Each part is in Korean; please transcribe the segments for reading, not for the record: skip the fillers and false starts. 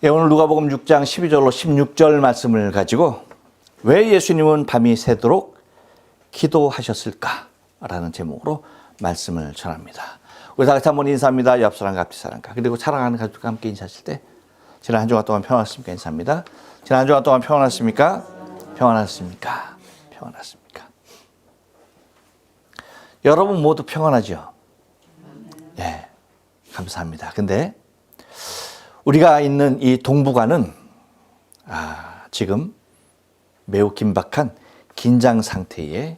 예, 오늘 누가복음 6장 12절로 16절 말씀을 가지고 왜 예수님은 밤이 새도록 기도하셨을까라는 제목으로 말씀을 전합니다. 우리 다 같이 한번 인사합니다. 옆 사람과 앞뒤 사람과 그리고 사랑하는 가족과 함께 인사하실 때 지난 한 주간 동안 평안하셨습니까? 인사합니다. 지난 한 주간 동안 평안하셨습니까? 평안하셨습니까? 평안하셨습니까? 여러분 모두 평안하죠? 예, 감사합니다. 근데 우리가 있는 이 동북아는 지금 매우 긴박한 긴장 상태에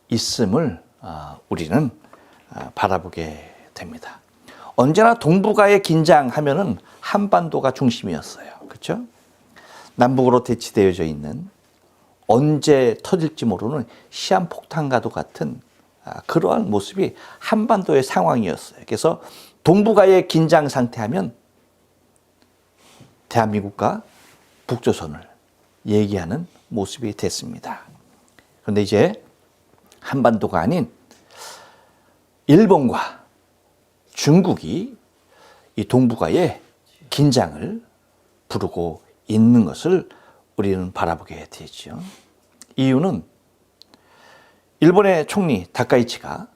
있음을 우리는 바라보게 됩니다. 언제나 동북아의 긴장하면은 한반도가 중심이었어요. 그렇죠? 남북으로 대치되어져 있는 언제 터질지 모르는 시한폭탄과도 같은 그러한 모습이 한반도의 상황이었어요. 그래서 동북아의 긴장 상태하면 대한민국과 북조선을 얘기하는 모습이 됐습니다. 그런데 이제 한반도가 아닌 일본과 중국이 이 동북아의 긴장을 부르고 있는 것을 우리는 바라보게 되죠. 이유는 일본의 총리 다카이치가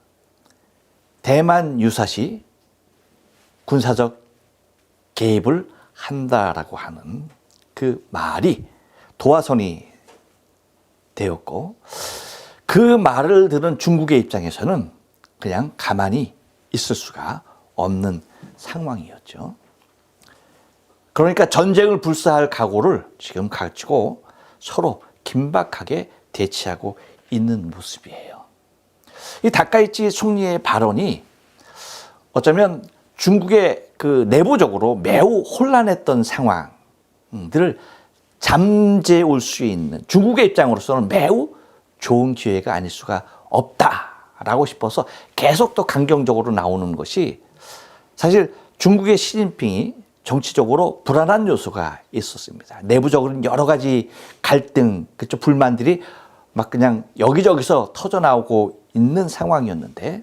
대만 유사시 군사적 개입을 한다라고 하는 그 말이 도화선이 되었고 그 말을 들은 중국의 입장에서는 그냥 가만히 있을 수가 없는 상황이었죠. 그러니까 전쟁을 불사할 각오를 지금 가지고 서로 긴박하게 대치하고 있는 모습이에요. 이 다카이치 총리의 발언이 어쩌면 중국의 그 내부적으로 매우 혼란했던 상황들을 잠재울 수 있는 중국의 입장으로서는 매우 좋은 기회가 아닐 수가 없다라고 싶어서 계속 또 강경적으로 나오는 것이 사실 중국의 시진핑이 정치적으로 불안한 요소가 있었습니다. 내부적으로는 여러 가지 갈등, 그쪽 불만들이 막 그냥 여기저기서 터져나오고 있는 상황이었는데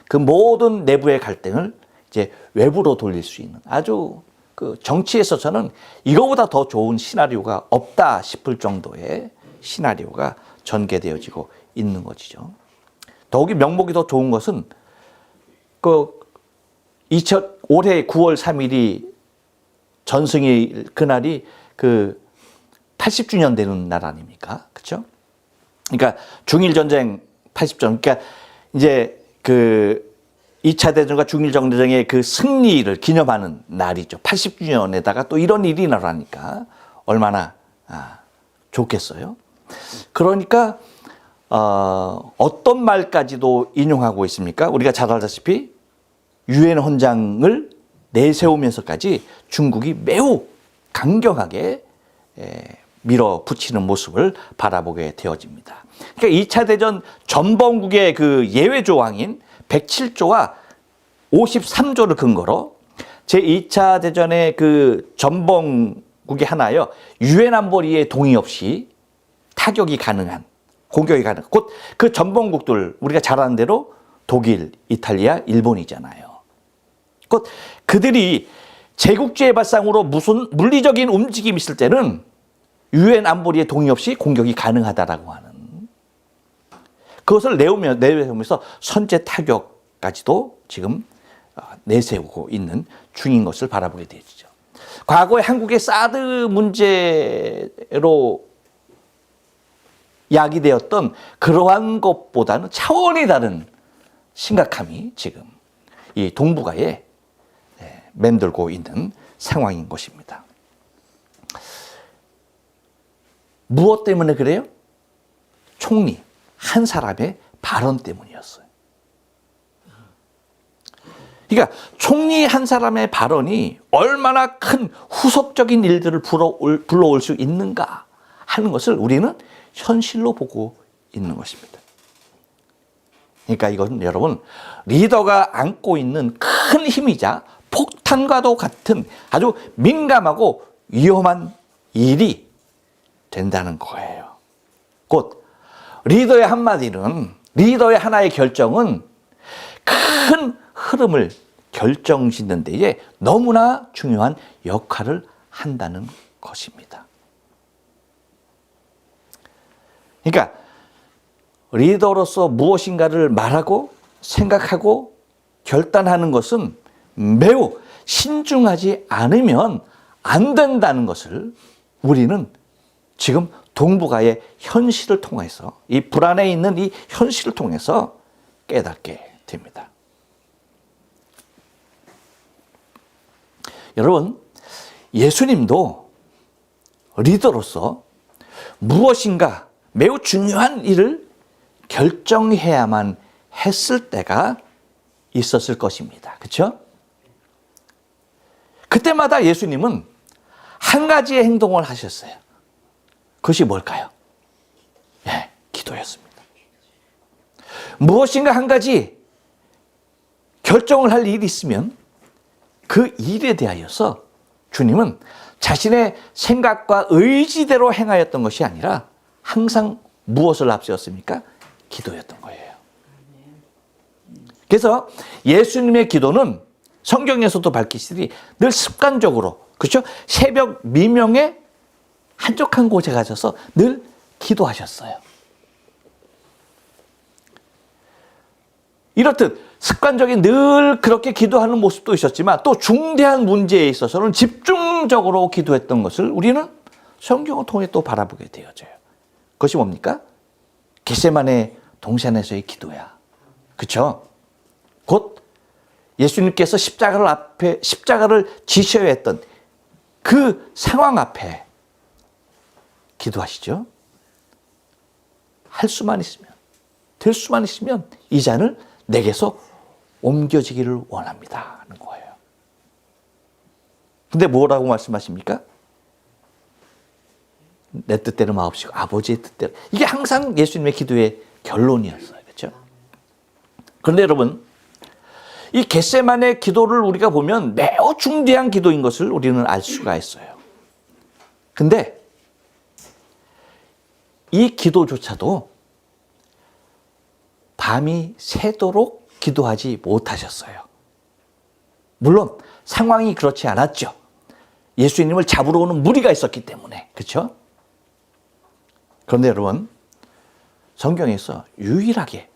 그 모든 내부의 갈등을 이제 외부로 돌릴 수 있는 아주 그 정치에서 저는 이거보다 더 좋은 시나리오가 없다 싶을 정도의 시나리오가 전개되어지고 있는 것이죠. 더욱이 명목이 더 좋은 것은 올해 9월 3일이 전승일 그날이 그 80주년 되는 날 아닙니까? 그렇죠? 그러니까 중일 전쟁 80전. 그러니까 이제 그 2차 대전과 중일 전쟁의 그 승리를 기념하는 날이죠. 80주년에다가 또 이런 일이 일어나니까 얼마나 좋겠어요. 그러니까 어떤 말까지도 인용하고 있습니까? 우리가 잘 알다시피 유엔 헌장을 내세우면서까지 중국이 매우 강경하게 밀어붙이는 모습을 바라보게 되어집니다. 그러니까 2차 대전 전범국의 그 예외 조항인 107조와 53조를 근거로 제2차 대전의 그 전범국이 하나여 유엔 안보리의 동의 없이 타격이 가능한, 공격이 가능한 곧 그 전범국들 우리가 잘 아는 대로 독일, 이탈리아, 일본이잖아요. 곧 그들이 제국주의 발상으로 무슨 물리적인 움직임이 있을 때는 유엔 안보리의 동의 없이 공격이 가능하다라고 하는 그것을 내세우면서 선제 타격까지도 지금 내세우고 있는 중인 것을 바라보게 되죠. 과거에 한국의 사드 문제로 야기되었던 그러한 것보다는 차원이 다른 심각함이 지금 이 동북아에 맴돌고 있는 상황인 것입니다. 무엇 때문에 그래요? 총리 한 사람의 발언 때문이었어요. 그러니까 총리 한 사람의 발언이 얼마나 큰 후속적인 일들을 불러올 수 있는가 하는 것을 우리는 현실로 보고 있는 것입니다. 그러니까 이건 여러분 리더가 안고 있는 큰 힘이자 폭탄과도 같은 아주 민감하고 위험한 일이 된다는 거예요. 곧 리더의 한마디는 리더의 하나의 결정은 큰 흐름을 결정짓는 데에 너무나 중요한 역할을 한다는 것입니다. 그러니까 리더로서 무엇인가를 말하고 생각하고 결단하는 것은 매우 신중하지 않으면 안 된다는 것을 우리는 지금 동북아의 현실을 통해서, 이 불안에 있는 이 현실을 통해서 깨닫게 됩니다. 여러분, 예수님도 리더로서 무엇인가 매우 중요한 일을 결정해야만 했을 때가 있었을 것입니다. 그렇죠? 그때마다 예수님은 한 가지의 행동을 하셨어요. 그것이 뭘까요? 예, 기도였습니다. 무엇인가 한 가지 결정을 할 일이 있으면 그 일에 대하여서 주님은 자신의 생각과 의지대로 행하였던 것이 아니라 항상 무엇을 앞세웠습니까? 기도였던 거예요. 그래서 예수님의 기도는 성경에서도 밝히시니 늘 습관적으로, 그렇죠? 새벽 미명에 한적한 곳에 가셔서 늘 기도하셨어요. 이렇듯 습관적인 늘 그렇게 기도하는 모습도 있었지만 또 중대한 문제에 있어서는 집중적으로 기도했던 것을 우리는 성경을 통해 또 바라보게 되어져요. 그것이 뭡니까? 겟세마네 동산에서의 기도야. 그렇죠? 곧 예수님께서 십자가를 지셔야 했던 그 상황 앞에 기도하시죠. 할 수만 있으면, 될 수만 있으면 이 잔을 내게서 옮겨지기를 원합니다 하는 거예요. 근데 뭐라고 말씀하십니까? 내 뜻대로 마옵시고 아버지의 뜻대로. 이게 항상 예수님의 기도의 결론이었어요. 그렇죠? 그런데 여러분, 이 겟세마네 기도를 우리가 보면 매우 중대한 기도인 것을 우리는 알 수가 있어요. 근데 이 기도조차도 밤이 새도록 기도하지 못하셨어요. 물론 상황이 그렇지 않았죠. 예수님을 잡으러 오는 무리가 있었기 때문에. 그렇죠? 그런데 여러분, 성경에서 유일하게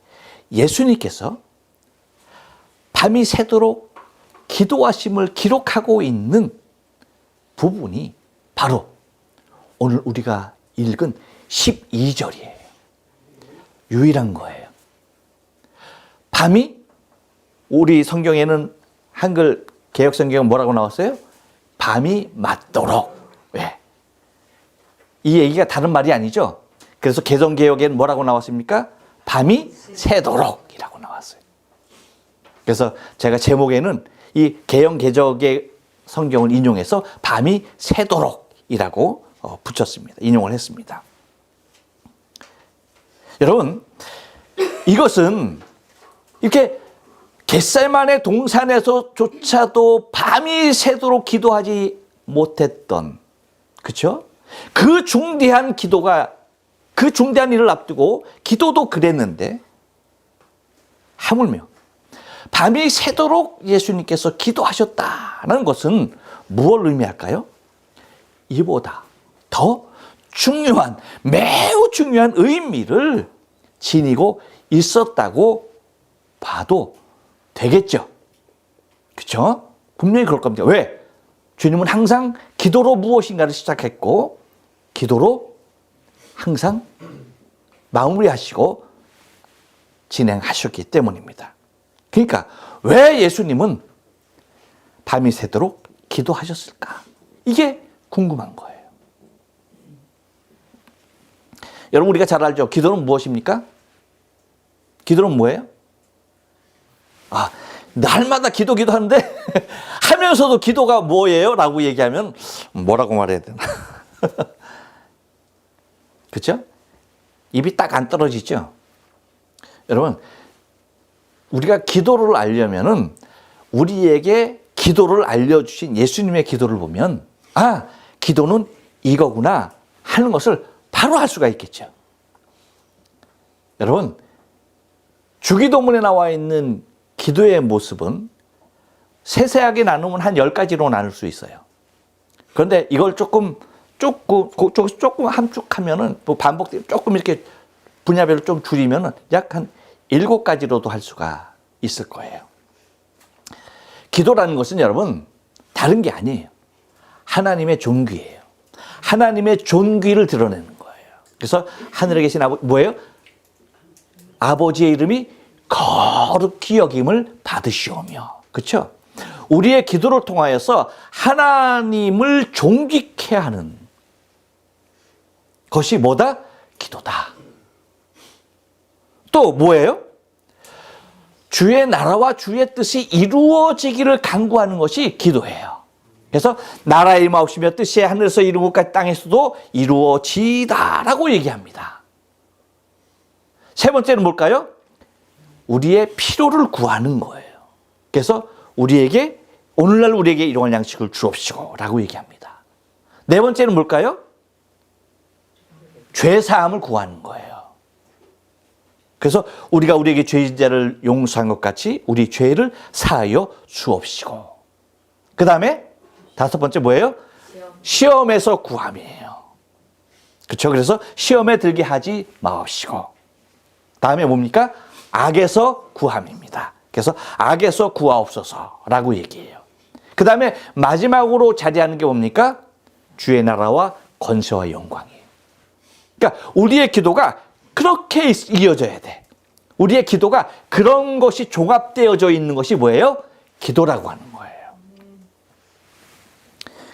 예수님께서 밤이 새도록 기도하심을 기록하고 있는 부분이 바로 오늘 우리가 읽은 12절이에요. 유일한 거예요. 밤이, 우리 성경에는 한글 개역 성경은 뭐라고 나왔어요? 밤이 맞도록. 왜? 이 얘기가 다른 말이 아니죠. 그래서 개정 개역에는 뭐라고 나왔습니까? 밤이 새도록이라고 나왔어요. 그래서 제가 제목에는 이 개역 개정의 성경을 인용해서 밤이 새도록이라고 붙였습니다. 인용을 했습니다. 여러분, 이것은 이렇게 겟세마네 동산에서조차도 밤이 새도록 기도하지 못했던, 그렇죠? 그 중대한 기도가, 그 중대한 일을 앞두고 기도도 그랬는데 하물며 밤이 새도록 예수님께서 기도하셨다는 것은 무엇을 의미할까요? 이보다 더 중요한, 매우 중요한 의미를 지니고 있었다고 봐도 되겠죠. 그렇죠? 분명히 그럴 겁니다. 왜? 주님은 항상 기도로 무엇인가를 시작했고 기도로 항상 마무리하시고 진행하셨기 때문입니다. 그러니까 왜 예수님은 밤이 새도록 기도하셨을까? 이게 궁금한 거예요. 여러분, 우리가 잘 알죠? 기도는 무엇입니까? 기도는 뭐예요? 날마다 기도하는데 하면서도 기도가 뭐예요? 라고 얘기하면 뭐라고 말해야 되나? 그렇죠? 입이 딱 안 떨어지죠? 여러분, 우리가 기도를 알려면은 우리에게 기도를 알려주신 예수님의 기도를 보면 기도는 이거구나 하는 것을 바로 알 수가 있겠죠. 여러분, 주기도문에 나와 있는 기도의 모습은 세세하게 나누면 한 10가지로 나눌 수 있어요. 그런데 이걸 조금 함축하면은 뭐 반복되고 조금 이렇게 분야별로 좀 줄이면은 약 한 7가지로도 할 수가 있을 거예요. 기도라는 것은 여러분 다른 게 아니에요. 하나님의 존귀예요. 하나님의 존귀를 드러내는 거예요. 그래서 하늘에 계신 뭐예요? 아버지의 이름이 거룩히 여김을 받으시오며. 그렇죠? 우리의 기도를 통하여서 하나님을 존귀케 하는 것이 뭐다? 기도다. 또 뭐예요? 주의 나라와 주의 뜻이 이루어지기를 간구하는 것이 기도예요. 그래서 나라의 임하옵시며 뜻이 하늘에서 이룬 것 같이 땅에서도 이루어지다라고 얘기합니다. 세 번째는 뭘까요? 우리의 필요를 구하는 거예요. 그래서 우리에게 오늘날 우리에게 일용할 양식을 주옵시고 라고 얘기합니다. 네 번째는 뭘까요? 죄사함을 구하는 거예요. 그래서 우리가 우리에게 죄인자를 용서한 것 같이 우리 죄를 사하여 주옵시고. 그 다음에 다섯 번째 뭐예요? 시험에서 구함이에요. 그렇죠? 그래서 시험에 들게 하지 마옵시고. 다음에 뭡니까? 악에서 구함입니다. 그래서 악에서 구하옵소서라고 얘기해요. 그 다음에 마지막으로 자리하는 게 뭡니까? 주의 나라와 권세와 영광이에요. 그러니까 우리의 기도가 그렇게 이어져야 돼. 우리의 기도가 그런 것이 종합되어져 있는 것이 뭐예요? 기도라고 하는 거예요.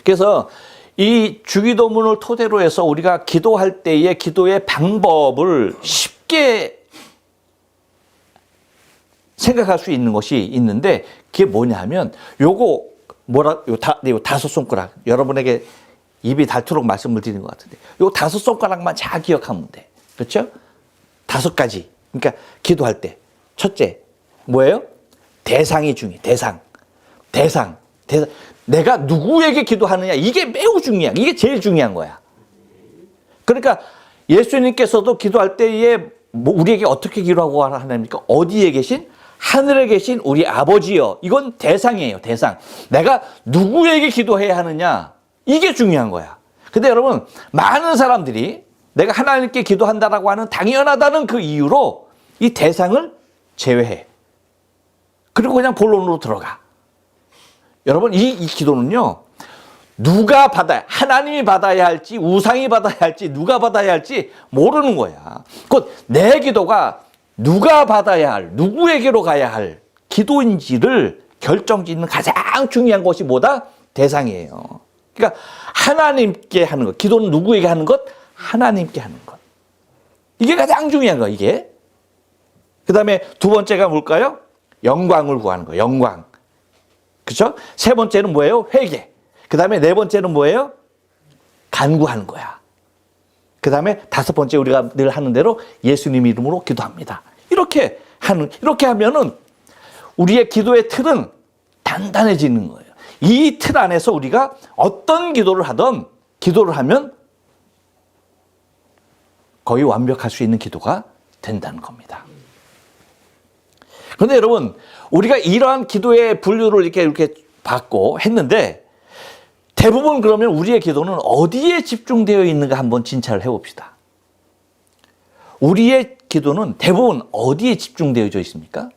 그래서 이 주기도문을 토대로 해서 우리가 기도할 때의 기도의 방법을 쉽게 생각할 수 있는 것이 있는데 그게 뭐냐면 요거 다섯 손가락 여러분에게 입이 닳도록 말씀을 드리는 것 같은데 요 다섯 손가락만 잘 기억하면 돼. 그렇죠? 5가지. 그러니까 기도할 때 첫째 뭐예요? 대상이 중요해. 대상. 내가 누구에게 기도하느냐 이게 매우 중요한 이게 제일 중요한 거야. 그러니까 예수님께서도 기도할 때에 우리에게 어떻게 기도하고 하나님입니까? 어디에 계신? 하늘에 계신 우리 아버지여. 이건 대상이에요. 대상. 내가 누구에게 기도해야 하느냐 이게 중요한 거야. 근데 여러분 많은 사람들이 내가 하나님께 기도한다라고 하는 당연하다는 그 이유로 이 대상을 제외해. 그리고 그냥 본론으로 들어가. 여러분 이 기도는요. 누가 받아야 하나님이 받아야 할지 우상이 받아야 할지 누가 받아야 할지 모르는 거야. 곧 내 기도가 누가 받아야 할 누구에게로 가야 할 기도인지를 결정짓는 가장 중요한 것이 뭐다? 대상이에요. 그러니까 하나님께 하는 것. 기도는 누구에게 하는 것? 하나님께 하는 것. 이게 가장 중요한 거예요. 이게. 그 다음에 두 번째가 뭘까요? 영광을 구하는 거예요. 영광. 그렇죠? 세 번째는 뭐예요? 회개. 그 다음에 네 번째는 뭐예요? 간구하는 거야. 그 다음에 다섯 번째 우리가 늘 하는 대로 예수님 이름으로 기도합니다. 이렇게 하면은 우리의 기도의 틀은 단단해지는 거예요. 이 틀 안에서 우리가 어떤 기도를 하든 기도를 하면 거의 완벽할 수 있는 기도가 된다는 겁니다. 그런데 여러분, 우리가 이러한 기도의 분류를 이렇게 받고 했는데 대부분 그러면 우리의 기도는 어디에 집중되어 있는가 한번 진찰을 해봅시다. 우리의 기도는 대부분 어디에 집중되어져 있습니까?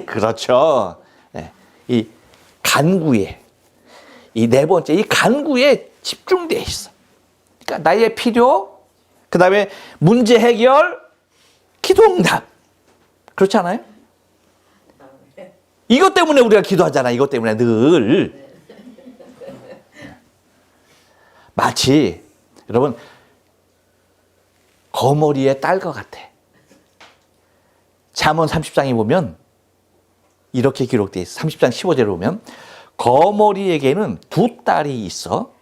그렇죠. 네. 이 간구에, 이 네 번째, 이 간구에 집중되어 있어. 그러니까 나의 필요, 그 다음에 문제 해결, 기도응답. 그렇지 않아요? 이것 때문에 우리가 기도하잖아. 이것 때문에 늘. 마치 여러분 거머리의 딸과 같아. 잠언 30장에 보면 이렇게 기록되어 있어. 30장 15절에 보면 거머리에게는 두 딸이 있어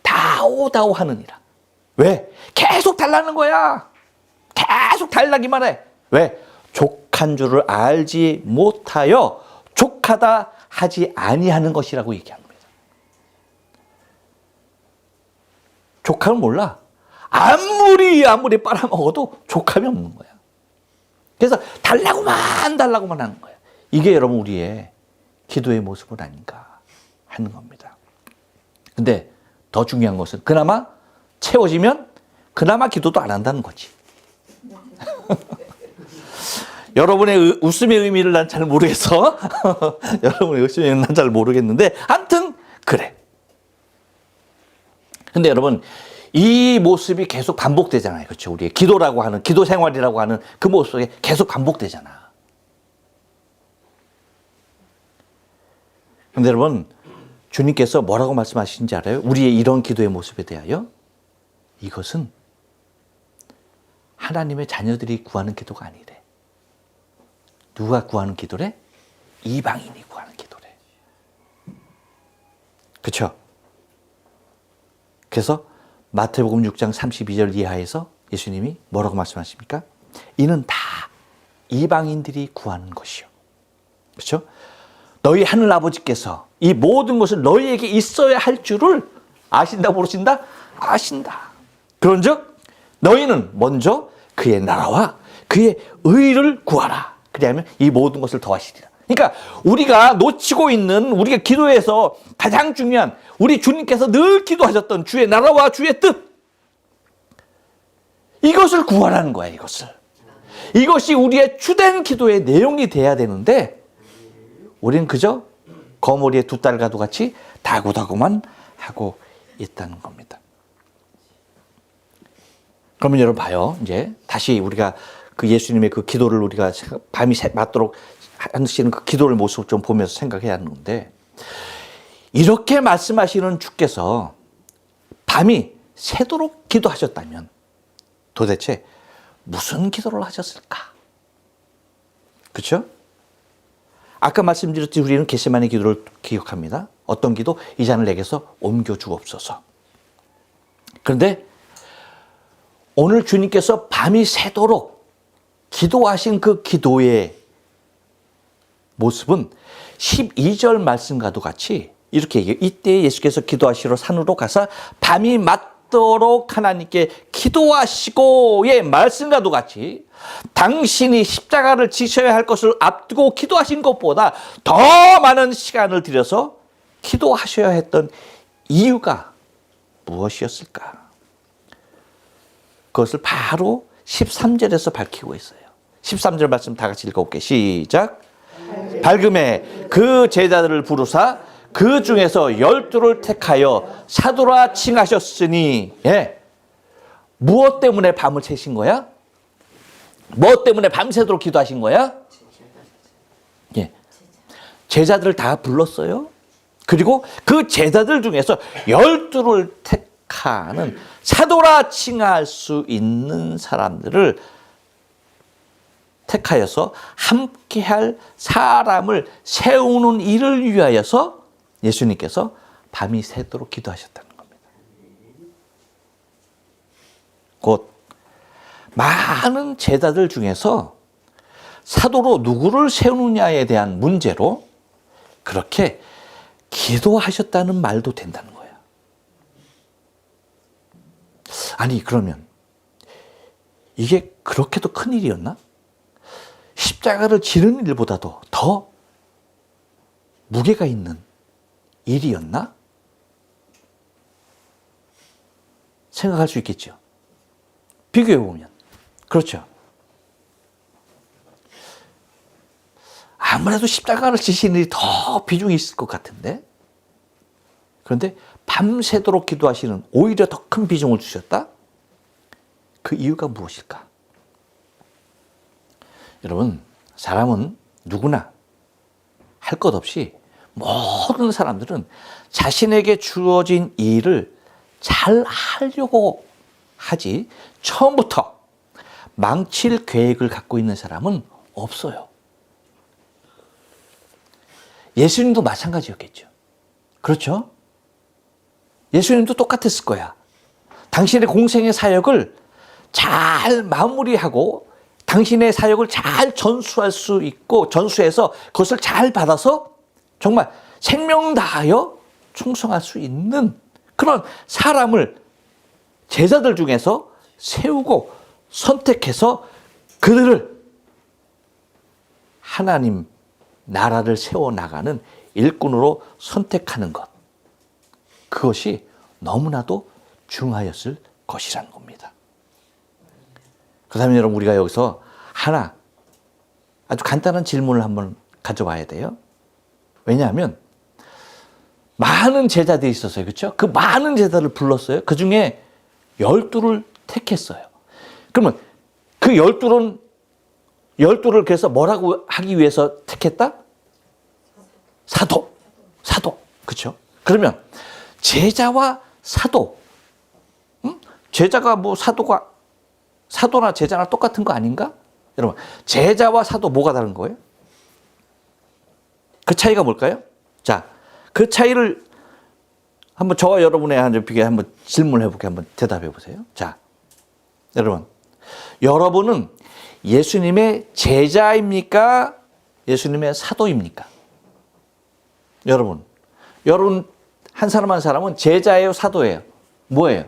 다오다오 하느니라. 왜? 계속 달라는 거야. 계속 달라기만 해. 왜? 족한 줄을 알지 못하여 족하다 하지 아니하는 것이라고 얘기합니다. 족함을 몰라. 아무리 빨아먹어도 족함이 없는 거야. 그래서 달라고만 하는 거야. 이게 여러분 우리의 기도의 모습은 아닌가 하는 겁니다. 근데 더 중요한 것은 그나마 채워지면 그나마 기도도 안 한다는 거지. 여러분의 웃음의 의미를 난 잘 모르겠어. 여러분의 웃음의 의미는 난 잘 모르겠는데 아무튼 그래. 근데 여러분 이 모습이 계속 반복되잖아요. 그렇죠? 우리의 기도라고 하는 기도 생활이라고 하는 그 모습 속에 계속 반복되잖아. 근데 여러분 주님께서 뭐라고 말씀하시는지 알아요? 우리의 이런 기도의 모습에 대하여 이것은 하나님의 자녀들이 구하는 기도가 아니래. 누가 구하는 기도래? 이방인이 구하는 기도래. 그렇죠? 그래서 마태복음 6장 32절 이하에서 예수님이 뭐라고 말씀하십니까? 이는 다 이방인들이 구하는 것이요. 그렇죠? 너희 하늘 아버지께서 이 모든 것을 너희에게 있어야 할 줄을 아신다 모르신다? 아신다. 그런즉 너희는 먼저 그의 나라와 그의 의를 구하라. 그리하면 이 모든 것을 더하시리라. 그러니까 우리가 놓치고 있는 우리가 기도에서 가장 중요한 우리 주님께서 늘 기도하셨던 주의 나라와 주의 뜻, 이것을 구하라는 거야. 이것이 우리의 주된 기도의 내용이 돼야 되는데 우리는 그저 거머리에 두 딸과도 같이 다구다구만 하고 있다는 겁니다. 그러면 여러분 봐요. 이제 다시 우리가 그 예수님의 그 기도를 우리가 밤이 맞도록 하시는 그 기도를 모습을 좀 보면서 생각해야 하는데, 이렇게 말씀하시는 주께서 밤이 새도록 기도하셨다면 도대체 무슨 기도를 하셨을까? 그렇죠? 아까 말씀드렸듯이 우리는 겟세마네 기도를 기억합니다. 어떤 기도? 이 잔을 내게서 옮겨 주옵소서. 그런데 오늘 주님께서 밤이 새도록 기도하신 그 기도의 모습은 12절 말씀과도 같이 이렇게 얘기해요. 이때 예수께서 기도하시러 산으로 가서 밤이 맞도록 하나님께 기도하시고의 말씀과도 같이 당신이 십자가를 지셔야 할 것을 앞두고 기도하신 것보다 더 많은 시간을 들여서 기도하셔야 했던 이유가 무엇이었을까? 그것을 바로 13절에서 밝히고 있어요. 13절 말씀 다 같이 읽어볼게요. 시작. 밝음에 그 제자들을 부르사 그 중에서 12를 택하여 사도라 칭하셨으니, 예. 무엇 때문에 밤을 새신 거야? 무엇 때문에 밤새도록 기도하신 거야? 예. 제자들을 다 불렀어요. 그리고 그 제자들 중에서 12를 택하는 사도라 칭할 수 있는 사람들을 택하여서 함께할 사람을 세우는 일을 위하여서 예수님께서 밤이 새도록 기도하셨다는 겁니다. 곧 많은 제자들 중에서 사도로 누구를 세우느냐에 대한 문제로 그렇게 기도하셨다는 말도 된다는 거예요. 아니 그러면 이게 그렇게도 큰 일이었나? 십자가를 지는 일보다도 더 무게가 있는 일이었나? 생각할 수 있겠죠. 비교해보면. 그렇죠. 아무래도 십자가를 지시는 일이 더 비중이 있을 것 같은데. 그런데 밤새도록 기도하시는 오히려 더 큰 비중을 주셨다? 그 이유가 무엇일까? 여러분, 사람은 누구나 할 것 없이 모든 사람들은 자신에게 주어진 일을 잘 하려고 하지 처음부터 망칠 계획을 갖고 있는 사람은 없어요. 예수님도 마찬가지였겠죠. 그렇죠? 예수님도 똑같았을 거야. 당신의 공생의 사역을 잘 마무리하고 당신의 사역을 잘 전수할 수 있고 전수해서 그것을 잘 받아서 정말 생명 다하여 충성할 수 있는 그런 사람을 제자들 중에서 세우고 선택해서 그들을 하나님 나라를 세워나가는 일꾼으로 선택하는 것. 그것이 너무나도 중하였을 것이라는 겁니다. 그 다음에 여러분, 우리가 여기서 하나 아주 간단한 질문을 한번 가져봐야 돼요. 왜냐하면 많은 제자들이 있었어요. 그렇죠? 그 많은 제자를 불렀어요. 그 중에 12를 택했어요. 그러면 그 12를 그래서 뭐라고 하기 위해서 택했다? 사도. 그렇죠? 그러면 제자와 사도. 제자가 뭐 사도나 제자나 똑같은 거 아닌가? 여러분, 제자와 사도 뭐가 다른 거예요? 그 차이가 뭘까요? 자, 그 차이를 한번 저와 여러분의 한번 질문해 볼게요. 한번 대답해 보세요. 자, 여러분은 예수님의 제자입니까? 예수님의 사도입니까? 여러분 한 사람 한 사람은 제자예요, 사도예요? 뭐예요?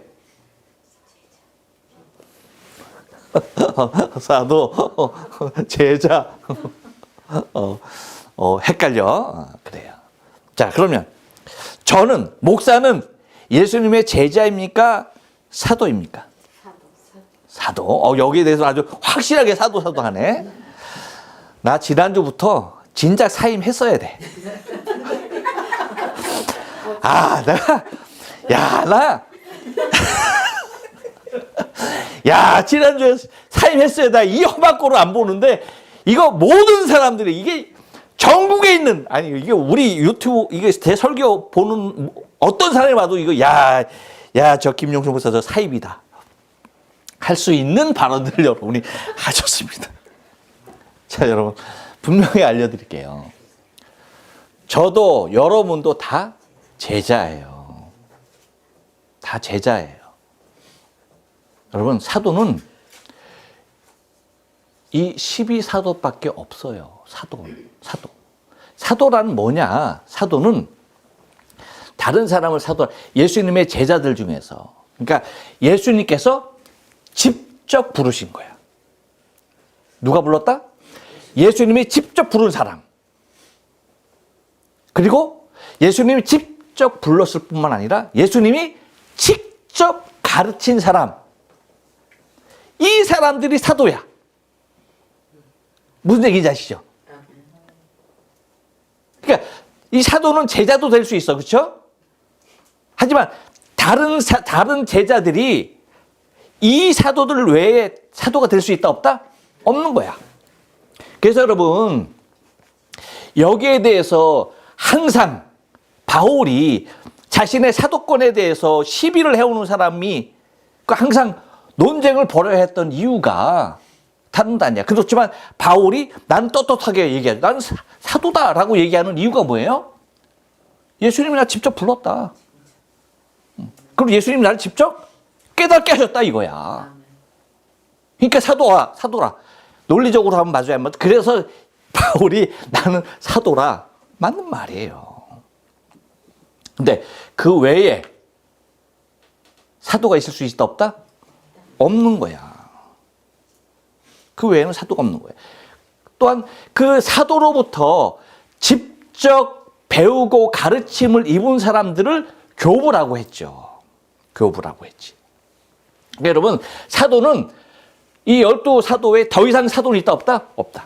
사도, 제자, 헷갈려. 그래요. 자, 그러면 저는, 목사는 예수님의 제자입니까? 사도입니까? 사도. 여기에 대해서 아주 확실하게 사도 하네. 나 지난주부터 진작 사임했어야 돼. 지난주에 사임했어야 돼. 이 험한 꼴을 안 보는데, 이거 모든 사람들이, 이게 전국에 있는, 이게 우리 유튜브, 이게 제 설교 보는 어떤 사람이 봐도 이거, 저 김용준 목사 저 사입이다. 할 수 있는 발언들을 여러분이 하셨습니다. 자, 여러분, 분명히 알려드릴게요. 저도 여러분도 다 제자예요. 다 제자예요. 여러분, 사도는 이 12사도밖에 없어요. 사도란 뭐냐? 사도는 다른 사람을 예수님의 제자들 중에서, 그러니까 예수님께서 직접 부르신 거야. 누가 불렀다? 예수님이 직접 부른 사람. 그리고 예수님이 직접 불렀을 뿐만 아니라 예수님이 직접 가르친 사람. 이 사람들이 사도야. 무슨 얘기인지 아시죠? 그러니까 이 사도는 제자도 될 수 있어. 그렇죠? 하지만 다른 제자들이 이 사도들 외에 사도가 될 수 있다 없다? 없는 거야. 그래서 여러분, 여기에 대해서 항상 바울이 자신의 사도권에 대해서 시비를 해오는 사람이 항상 논쟁을 벌여야 했던 이유가 다른 데 아니야. 그렇지만 바울이 나는 떳떳하게 얘기하죠. 나는 사도다라고 얘기하는 이유가 뭐예요? 예수님이 나 직접 불렀다. 그리고 예수님이 나를 직접 깨닫게 하셨다 이거야. 그러니까 사도라. 논리적으로 하면 맞아야 맞아. 그래서 바울이 나는 사도라. 맞는 말이에요. 근데 그 외에 사도가 있을 수 있다 없다? 없는 거야. 그 외에는 사도가 없는 거야. 또한 그 사도로부터 직접 배우고 가르침을 입은 사람들을 교부라고 했죠. 교부라고 했지. 그러니까 여러분, 사도는 이 12사도 외에 더 이상 사도는 있다 없다? 없다.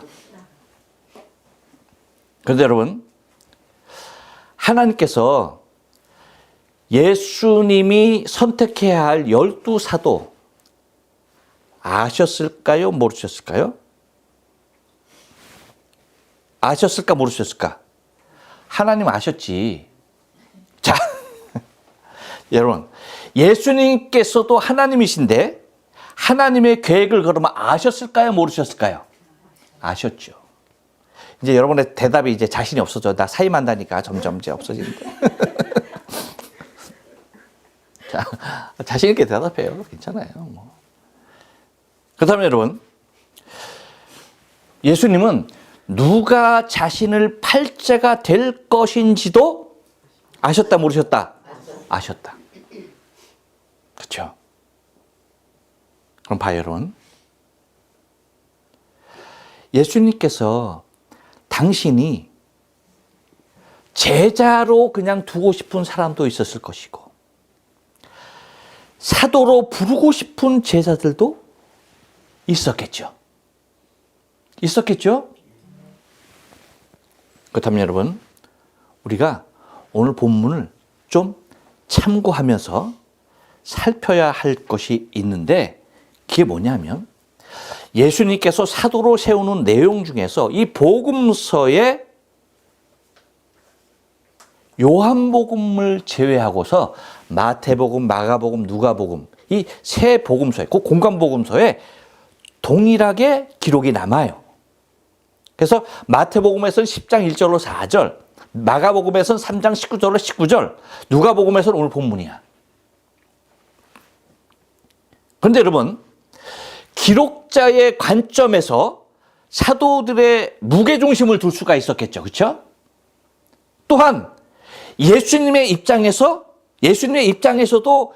그런데 여러분, 하나님께서 예수님이 선택해야 할 12사도 아셨을까요? 모르셨을까요? 아셨을까? 모르셨을까? 하나님 아셨지. 자, 여러분, 예수님께서도 하나님이신데 하나님의 계획을 그러면 아셨을까요? 모르셨을까요? 아셨죠. 이제 여러분의 대답이 이제 자신이 없어져. 나 사임한다니까 점점 이제 없어지는데. 자, 자신 있게 대답해요. 괜찮아요. 뭐. 그렇다면 여러분, 예수님은 누가 자신을 팔자가 될 것인지도 아셨다, 모르셨다? 아셨다. 그렇죠? 그럼 봐요, 여러분. 예수님께서 당신이 제자로 그냥 두고 싶은 사람도 있었을 것이고, 사도로 부르고 싶은 제자들도 있었겠죠. 있었겠죠? 그렇다면 여러분, 우리가 오늘 본문을 좀 참고하면서 살펴야 할 것이 있는데, 그게 뭐냐면 예수님께서 사도로 세우는 내용 중에서 이 복음서에 요한복음을 제외하고서 마태복음, 마가복음, 누가복음, 이 세 복음서에, 그 공간복음서에 동일하게 기록이 남아요. 그래서 마태복음에서는 10장 1절로 4절, 마가복음에서는 3장 19절로 19절, 누가복음에서는 오늘 본문이야. 그런데 여러분, 기록자의 관점에서 사도들의 무게중심을 둘 수가 있었겠죠. 그렇죠? 또한 예수님의 입장에서도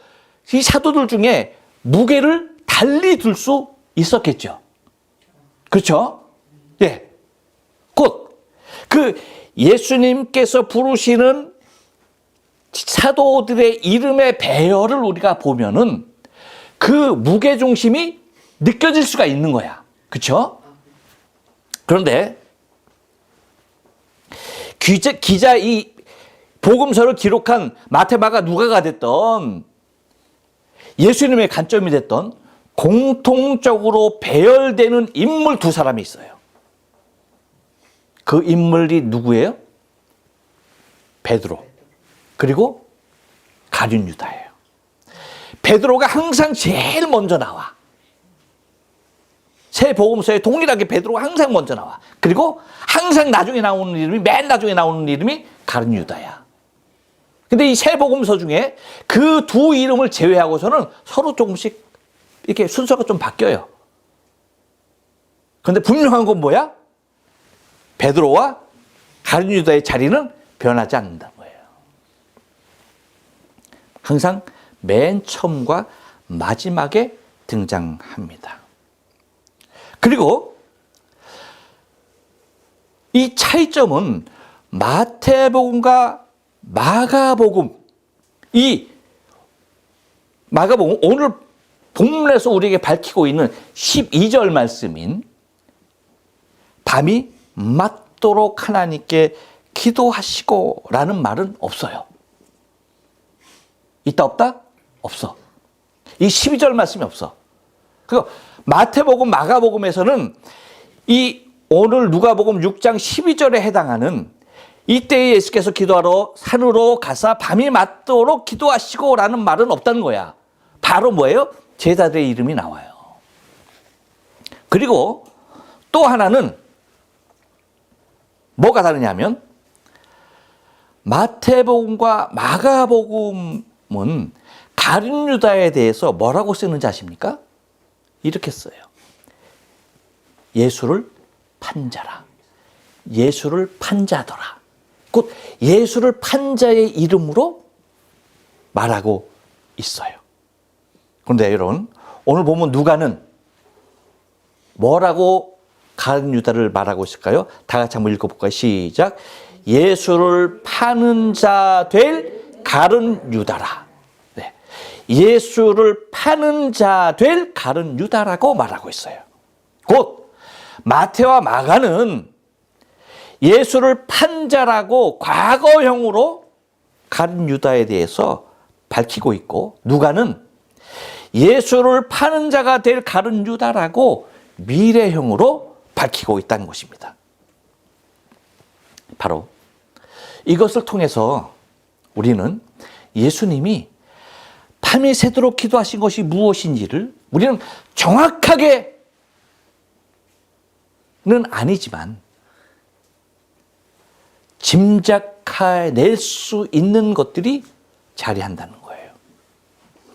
이 사도들 중에 무게를 달리 둘 수 있었겠죠. 그렇죠? 예. 곧 그 예수님께서 부르시는 사도들의 이름의 배열을 우리가 보면은 그 무게중심이 느껴질 수가 있는 거야. 그렇죠? 그런데 기자 이 복음서를 기록한 마태, 마가, 누가가 됐던 예수님의 관점이 됐던 공통적으로 배열되는 인물 두 사람이 있어요. 그 인물이 누구예요? 베드로 그리고 가룟 유다예요. 베드로가 항상 제일 먼저 나와. 새 복음서에 동일하게 베드로가 항상 먼저 나와. 그리고 항상 나중에 나오는 이름이, 맨 나중에 나오는 이름이 가룟 유다야. 근데 이 새 복음서 중에 그 두 이름을 제외하고서는 서로 조금씩 이렇게 순서가 좀 바뀌어요. 그런데 분명한 건 뭐야? 베드로와 가룟 유다의 자리는 변하지 않는다는 거예요. 항상 맨 처음과 마지막에 등장합니다. 그리고 이 차이점은 마태복음과 마가복음, 이 마가복음, 오늘 본문에서 우리에게 밝히고 있는 12절 말씀인 밤이 맞도록 하나님께 기도하시고 라는 말은 없어요. 있다 없다? 없어. 이 12절 말씀이 없어. 그리고 마태복음, 마가복음에서는 이 오늘 누가복음 6장 12절에 해당하는 이때에 예수께서 기도하러 산으로 가사 밤이 맞도록 기도하시고 라는 말은 없다는 거야. 바로 뭐예요? 제자들의 이름이 나와요. 그리고 또 하나는 뭐가 다르냐면 마태복음과 마가복음은 가룟 유다에 대해서 뭐라고 쓰는지 아십니까? 이렇게 써요. 예수를 판자라. 예수를 판자더라. 곧 예수를 판자의 이름으로 말하고 있어요. 그런데 여러분, 오늘 보면 누가는 뭐라고 가룟 유다를 말하고 있을까요? 다 같이 한번 읽어볼까요? 시작. 예수를 파는 자 될 가룟 유다라. 네. 예수를 파는 자 될 가룟 유다라고 말하고 있어요. 곧 마태와 마가는 예수를 판 자라고 과거형으로 가룟 유다에 대해서 밝히고 있고, 누가는 예수를 파는 자가 될 가룟 유다라고 미래형으로 밝히고 있다는 것입니다. 바로 이것을 통해서 우리는 예수님이 밤이 새도록 기도하신 것이 무엇인지를 우리는 정확하게는 아니지만 짐작해낼 수 있는 것들이 자리한다는 거예요.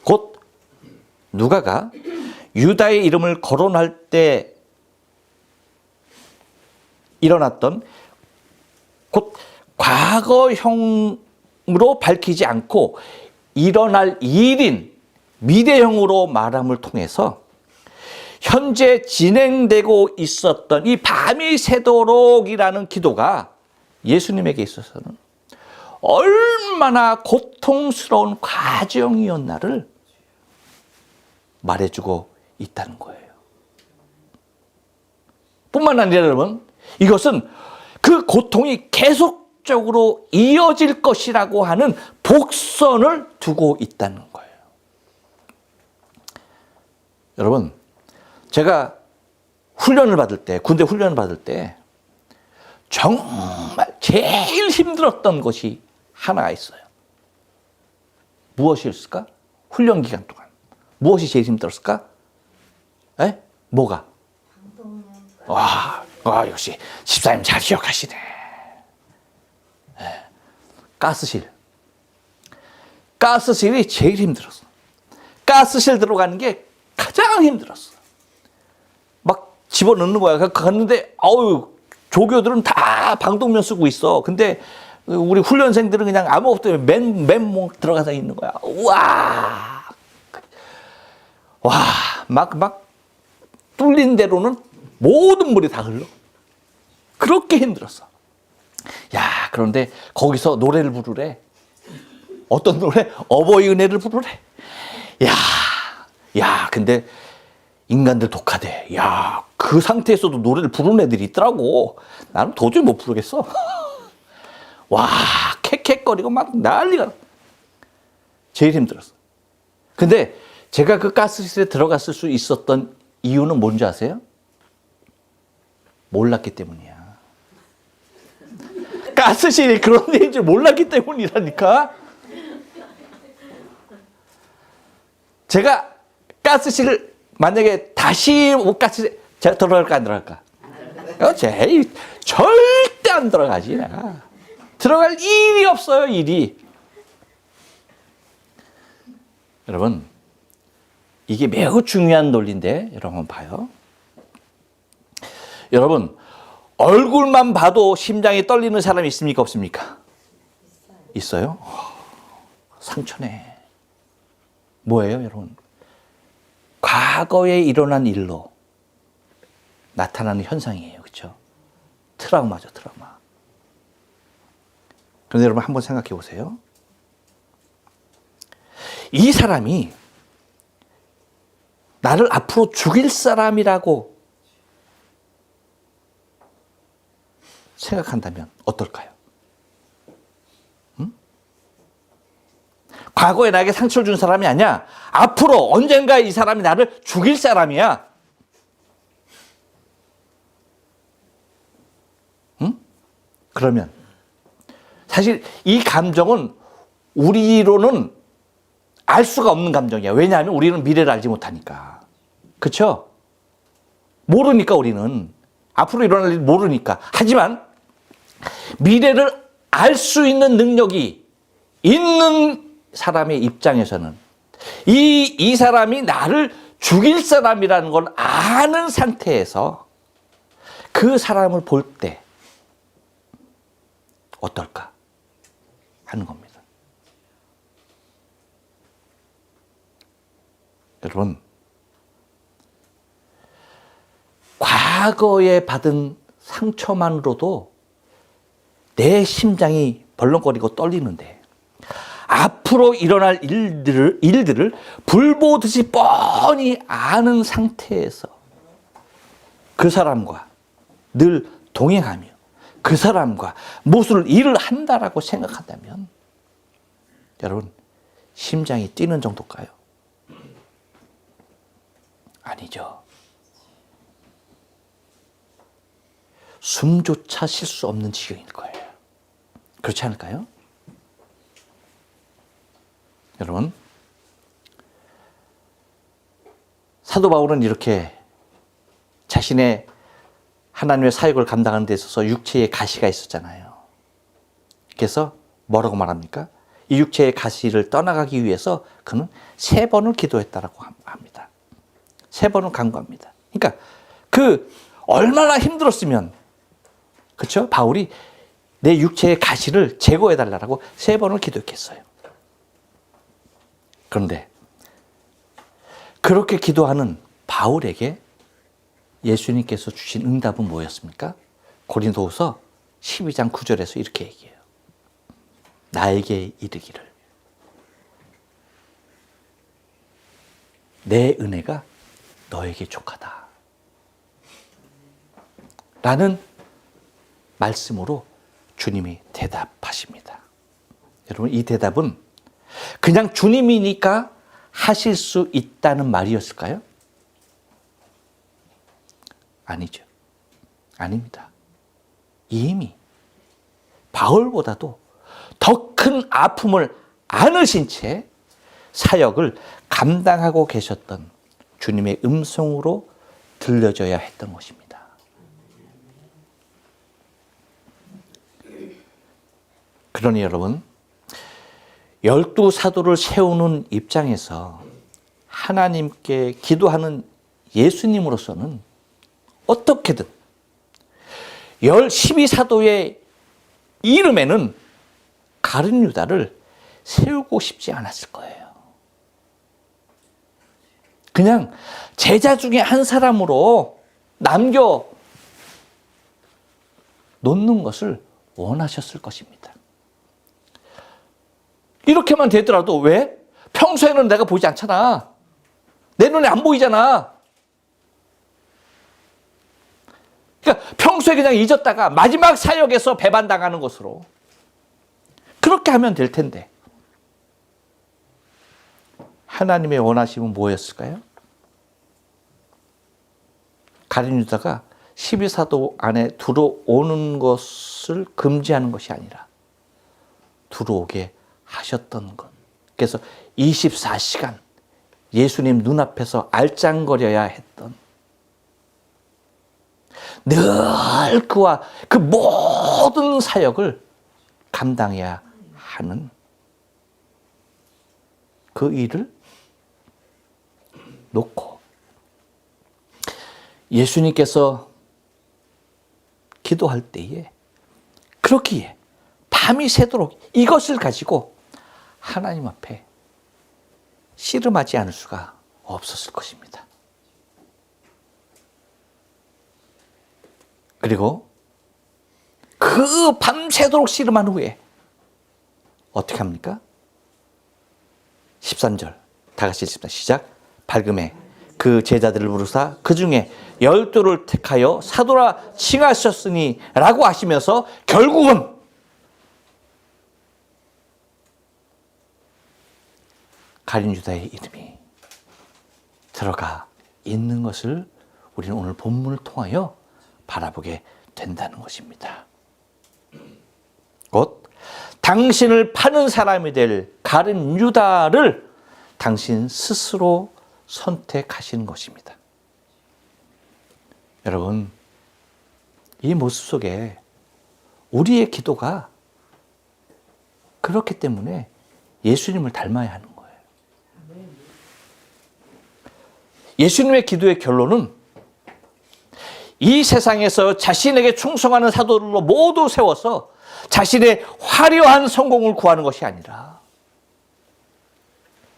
곧 누가가 유다의 이름을 거론할 때 일어났던 곧 과거형으로 밝히지 않고 일어날 일인 미래형으로 말함을 통해서 현재 진행되고 있었던 이 밤이 새도록이라는 기도가 예수님에게 있어서는 얼마나 고통스러운 과정이었나를 말해주고 있다는 거예요. 뿐만 아니라 여러분, 이것은 그 고통이 계속적으로 이어질 것이라고 하는 복선을 두고 있다는 거예요. 여러분, 제가 훈련을 받을 때, 군대 훈련을 받을 때 정말 제일 힘들었던 것이 하나가 있어요. 무엇이었을까? 훈련 기간 동안. 무엇이 제일 힘들었을까? 에? 뭐가? 와, 역시 집사님 잘 기억하시네. 가스실. 가스실이 제일 힘들었어. 가스실 들어가는 게 가장 힘들었어. 막 집어넣는 거야. 갔는데, 조교들은 다 방독면 쓰고 있어. 근데 우리 훈련생들은 그냥 아무것도 맨몸 들어가서 있는 거야. 막 뚫린 대로는 모든 물이 다 흘러. 그렇게 힘들었어. 야, 그런데 거기서 노래를 부르래. 어떤 노래? 어버이 은혜를 부르래. 근데 인간들 독하대. 그 상태에서도 노래를 부르는 애들이 있더라고. 나는 도저히 못 부르겠어. 캑캑거리고 막 난리가. 제일 힘들었어. 근데 제가 그 가스실에 들어갔을 수 있었던 이유는 뭔지 아세요? 몰랐기 때문이야. 가스실이 그런 데인 줄 몰랐기 때문이라니까. 제가 가스실을 만약에 다시 가스실 제가 들어갈까 안 들어갈까? 절대 안 들어가지. 내가. 들어갈 일이 없어요. 일이. 여러분, 이게 매우 중요한 논리인데 여러분 봐요. 여러분, 얼굴만 봐도 심장이 떨리는 사람이 있습니까? 없습니까? 있어요? 상처네. 뭐예요, 여러분? 과거에 일어난 일로 나타나는 현상이에요. 그렇죠? 트라우마죠, 트라우마. 그런데 여러분 한번 생각해 보세요. 이 사람이 나를 앞으로 죽일 사람이라고 생각한다면 어떨까요? 과거에 나에게 상처를 준 사람이 아니야. 앞으로 언젠가 이 사람이 나를 죽일 사람이야. 그러면 사실 이 감정은 우리로는 알 수가 없는 감정이야. 왜냐하면 우리는 미래를 알지 못하니까. 그렇죠? 모르니까 우리는. 앞으로 일어날 일 모르니까. 하지만 미래를 알 수 있는 능력이 있는 사람의 입장에서는 이 사람이 나를 죽일 사람이라는 걸 아는 상태에서 그 사람을 볼 때 어떨까 하는 겁니다. 여러분, 과거에 받은 상처만으로도 내 심장이 벌렁거리고 떨리는데 앞으로 일어날 일들을 불보듯이 뻔히 아는 상태에서 그 사람과 늘 동행하며 그 사람과 무슨 일을 한다라고 생각한다면 여러분, 심장이 뛰는 정도일까요? 아니죠. 숨조차 쉴 수 없는 지경일 거예요. 그렇지 않을까요? 여러분, 사도 바울은 이렇게 자신의 하나님의 사역을 감당하는 데 있어서 육체의 가시가 있었잖아요. 그래서 뭐라고 말합니까? 이 육체의 가시를 떠나가기 위해서 그는 3번을 기도했다라고 합니다. 3번을 간구합니다. 그러니까 그 얼마나 힘들었으면, 그렇죠? 바울이 내 육체의 가시를 제거해달라고 3번을 기도했겠어요. 그런데 그렇게 기도하는 바울에게 예수님께서 주신 응답은 뭐였습니까? 고린도후서 12장 9절에서 이렇게 얘기해요. 나에게 이르기를 내 은혜가 너에게 족하다. 라는 말씀으로 주님이 대답하십니다. 여러분, 이 대답은 그냥 주님이니까 하실 수 있다는 말이었을까요? 아니죠. 아닙니다. 이미 바울보다도 더 큰 아픔을 안으신 채 사역을 감당하고 계셨던 주님의 음성으로 들려져야 했던 것입니다. 그러니 여러분, 12사도를 세우는 입장에서 하나님께 기도하는 예수님으로서는 어떻게든 12사도의 이름에는 가룟 유다를 세우고 싶지 않았을 거예요. 그냥 제자 중에 한 사람으로 남겨 놓는 것을 원하셨을 것입니다. 이렇게만 되더라도 왜? 평소에는 내가 보지 않잖아. 내 눈에 안 보이잖아. 그러니까 평소에 그냥 잊었다가 마지막 사역에서 배반당하는 것으로 그렇게 하면 될 텐데 하나님의 원하심은 뭐였을까요? 가룟 유다가 12사도 안에 들어오는 것을 금지하는 것이 아니라 들어오게 하셨던 것. 그래서 24시간 예수님 눈앞에서 알짱거려야 했던, 늘 그와 그 모든 사역을 감당해야 하는 그 일을 놓고 예수님께서 기도할 때에 그렇기에 밤이 새도록 이것을 가지고 하나님 앞에 씨름하지 않을 수가 없었을 것입니다. 그리고 그 밤새도록 씨름한 후에 어떻게 합니까? 13절 다 같이 읽습니다. 시작. 밝음에 그 제자들을 부르사 그 중에 12를 택하여 사도라 칭하셨으니 라고 하시면서 결국은 가룟 유다의 이름이 들어가 있는 것을 우리는 오늘 본문을 통하여 바라보게 된다는 것입니다. 곧 당신을 파는 사람이 될 가룟 유다를 당신 스스로 선택하신 것입니다. 여러분, 이 모습 속에 우리의 기도가 그렇기 때문에 예수님을 닮아야 하는 거예요. 예수님의 기도의 결론은 이 세상에서 자신에게 충성하는 사도들로 모두 세워서 자신의 화려한 성공을 구하는 것이 아니라,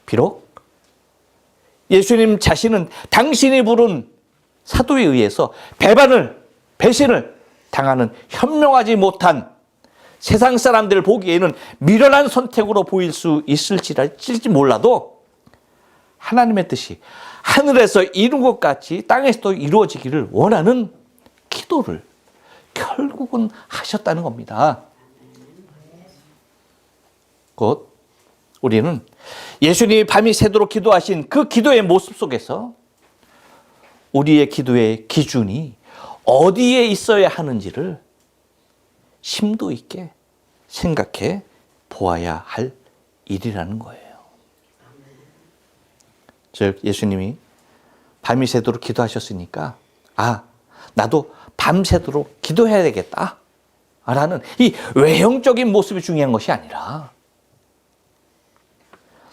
비록 예수님 자신은 당신이 부른 사도에 의해서 배신을 당하는 현명하지 못한 세상 사람들 보기에는 미련한 선택으로 보일 수 있을지 몰라도 하나님의 뜻이 하늘에서 이룬 것 같이 땅에서도 이루어지기를 원하는 기도를 결국은 하셨다는 겁니다. 곧 우리는 예수님이 밤이 새도록 기도하신 그 기도의 모습 속에서 우리의 기도의 기준이 어디에 있어야 하는지를 심도 있게 생각해 보아야 할 일이라는 거예요. 즉 예수님이 밤이 새도록 기도하셨으니까 나도 밤새도록 기도해야 되겠다 라는 이 외형적인 모습이 중요한 것이 아니라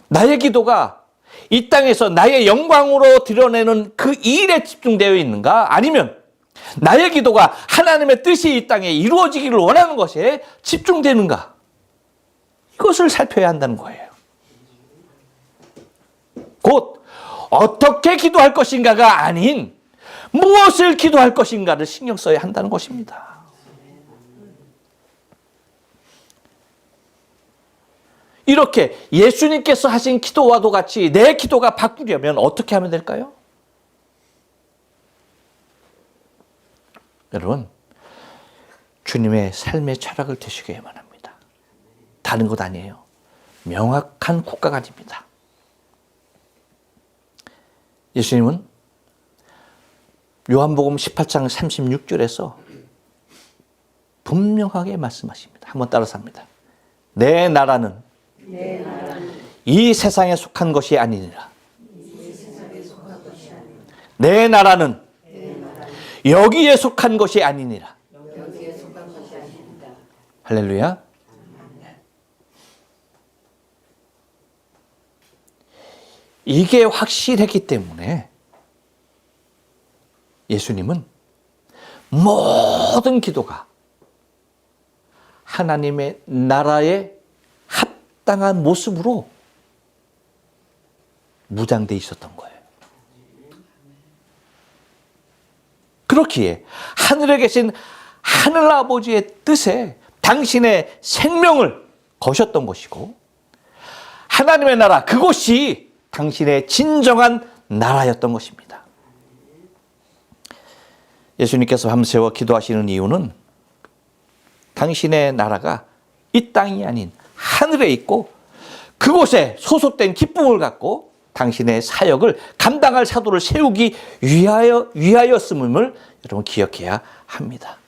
나의 기도가 이 땅에서 나의 영광으로 드러내는 그 일에 집중되어 있는가, 아니면 나의 기도가 하나님의 뜻이 이 땅에 이루어지기를 원하는 것에 집중되는가, 이것을 살펴야 한다는 거예요. 곧 어떻게 기도할 것인가가 아닌 무엇을 기도할 것인가를 신경 써야 한다는 것입니다. 이렇게 예수님께서 하신 기도와도 같이 내 기도가 바꾸려면 어떻게 하면 될까요? 여러분, 주님의 삶의 철학을 되시기만 합니다. 다른 것 아니에요. 명확한 국가관입니다. 예수님은 요한복음 18장 36절에서 분명하게 말씀하십니다. 한번 따라서 합니다. 내 나라는 이 세상에 속한 것이 아니니라. 내 나라는 여기에 속한 것이 아니니라. 할렐루야. 이게 확실했기 때문에 예수님은 모든 기도가 하나님의 나라에 합당한 모습으로 무장되어 있었던 거예요. 그렇기에 하늘에 계신 하늘아버지의 뜻에 당신의 생명을 거셨던 것이고, 하나님의 나라, 그것이 당신의 진정한 나라였던 것입니다. 예수님께서 밤새워 기도하시는 이유는 당신의 나라가 이 땅이 아닌 하늘에 있고 그곳에 소속된 기쁨을 갖고 당신의 사역을 감당할 사도를 세우기 위하였음을 여러분 기억해야 합니다.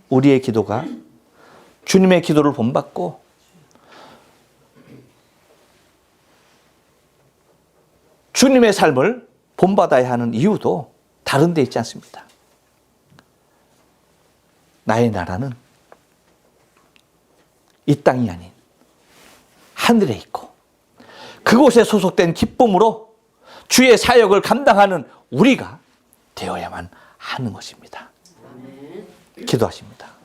우리의 기도가 주님의 기도를 본받고 주님의 삶을 본받아야 하는 이유도 다른 데 있지 않습니다. 나의 나라는 이 땅이 아닌 하늘에 있고 그곳에 소속된 기쁨으로 주의 사역을 감당하는 우리가 되어야만 하는 것입니다. 기도하십니다.